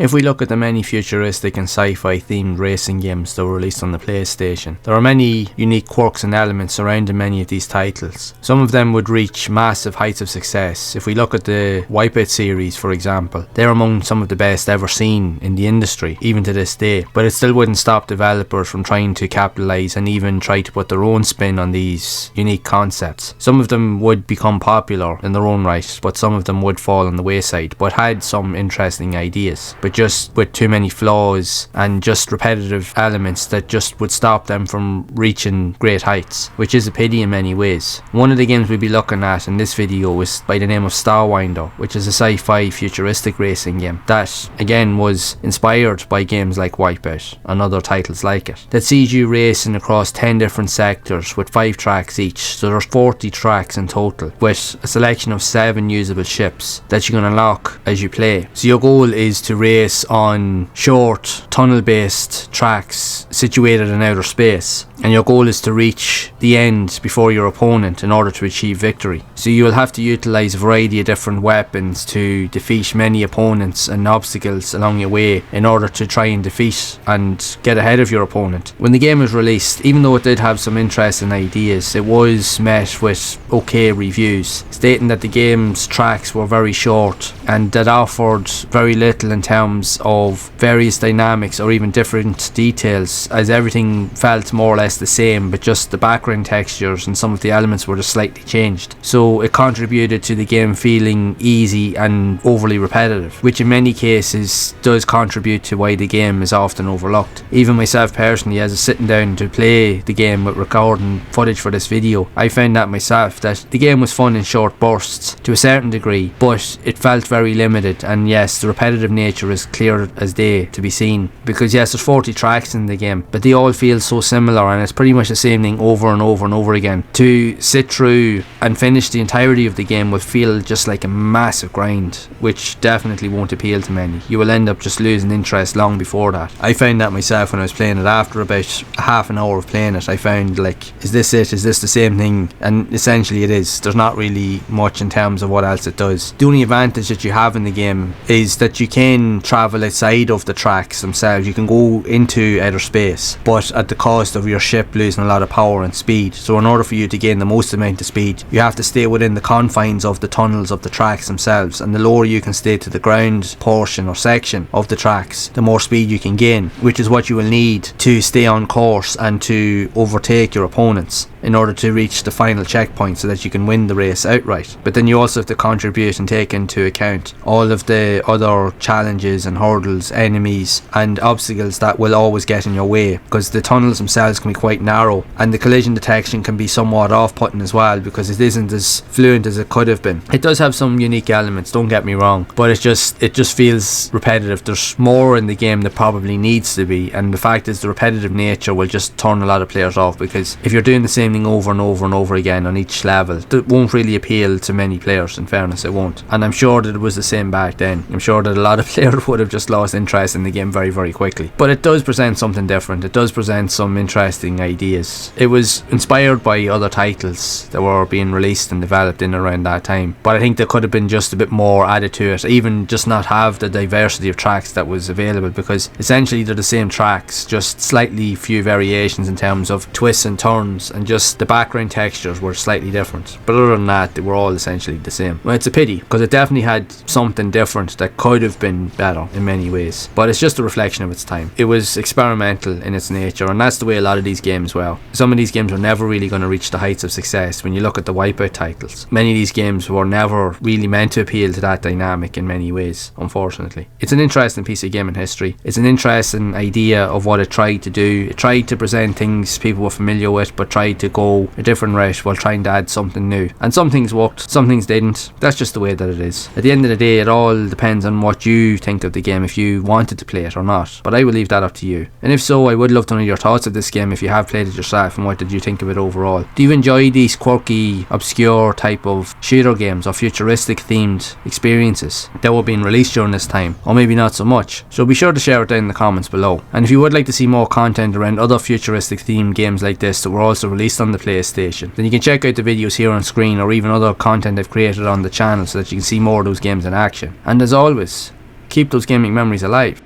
If we look at the many futuristic and sci-fi themed racing games that were released on the PlayStation, there are many unique quirks and elements surrounding many of these titles. Some of them would reach massive heights of success. If we look at the Wipeout series, for example, they're among some of the best ever seen in the industry, even to this day, but it still wouldn't stop developers from trying to capitalise and even try to put their own spin on these unique concepts. Some of them would become popular in their own right, but some of them would fall on the wayside, but had some interesting ideas, but just with too many flaws and just repetitive elements that just would stop them from reaching great heights, which is a pity in many ways. One of the games we'll be looking at in this video is by the name of Starwinder, which is a sci-fi futuristic racing game that again was inspired by games like Wipeout and other titles like it, that sees you racing across 10 different sectors with 5 tracks each, so there's 40 tracks in total, with a selection of 7 usable ships that you can unlock as you play. So your goal is to race on short tunnel based tracks situated in outer space, and your goal is to reach the end before your opponent in order to achieve victory. So you will have to utilise a variety of different weapons to defeat many opponents and obstacles along your way in order to try and defeat and get ahead of your opponent. When the game was released, even though it did have some interesting ideas, it was met with okay reviews, stating that the game's tracks were very short and that offered very little in terms of various dynamics or even different details, as everything felt more or less the same, but just the background textures and some of the elements were just slightly changed. So it contributed to the game feeling easy and overly repetitive, which in many cases does contribute to why the game is often overlooked. Even myself personally, as I was sitting down to play the game with recording footage for this video, I found that myself, that the game was fun in short bursts to a certain degree, but it felt very limited. And yes, the repetitive nature is clear as day to be seen, because yes, there's 40 tracks in the game, but they all feel so similar, and it's pretty much the same thing over and over and over again. To sit through and finish the entirety of the game will feel just like a massive grind, which definitely won't appeal to many. You will end up just losing interest long before that. I found that myself when I was playing it. After about half an hour of playing it, I found, like, is this it? Is this the same thing? And essentially it is. There's not really much in terms of what else it does. The only advantage that you have in the game is that you can travel outside of the tracks themselves. You can go into outer space, but at the cost of your ship losing a lot of power and speed. So in order for you to gain the most amount of speed, you have to stay within the confines of the tunnels of the tracks themselves, and the lower you can stay to the ground portion or section of the tracks, the more speed you can gain, which is what you will need to stay on course and to overtake your opponents in order to reach the final checkpoint so that you can win the race outright. But then you also have to contribute and take into account all of the other challenges and hurdles, enemies and obstacles that will always get in your way, because the tunnels themselves can be quite narrow and the collision detection can be somewhat off-putting as well, because it isn't as fluent as it could have been. It does have some unique elements, don't get me wrong, but it just feels repetitive. There's more in the game that probably needs to be, and the fact is the repetitive nature will just turn a lot of players off, because if you're doing the same thing over and over and over again on each level, that won't really appeal to many players. In fairness, it won't. And I'm sure that it was the same back then. I'm sure that a lot of players would have just lost interest in the game very, very quickly. But it does present something different. It does present some interesting ideas. It was inspired by other titles that were being released and developed in around that time, but I think there could have been just a bit more added to it, even just not have the diversity of tracks that was available, because essentially they're the same tracks, just slightly few variations in terms of twists and turns, and just the background textures were slightly different. But other than that, they were all essentially the same. Well, it's a pity, because it definitely had something different that could have been better in many ways, but it's just a reflection of its time. It was experimental in its nature, and that's the way a lot of these games were. Some of these games were never really going to reach the heights of success. When you look at the Wipeout titles, many of these games were never really meant to appeal to that dynamic in many ways, unfortunately. It's an interesting piece of gaming history. It's an interesting idea of what it tried to do. It tried to present things people were familiar with, but tried to go a different route while trying to add something new. And some things worked, some things didn't. That's just the way that it is. At the end of the day, it all depends on what you think of the game, if you wanted to play it or not. But I will leave that up to you. And if so, I would love to know your thoughts of this game if you have played it yourself, and what did you think of it overall. Do you enjoy these quirky, obscure type of shooter games or futuristic themed experiences that were being released during this time, or maybe not so much? So be sure to share it down in the comments below. And if you would like to see more content around other futuristic themed games like this that were also released on the PlayStation, then you can check out the videos here on screen, or even other content I've created on the channel, so that you can see more of those games in action. And as always, keep those gaming memories alive.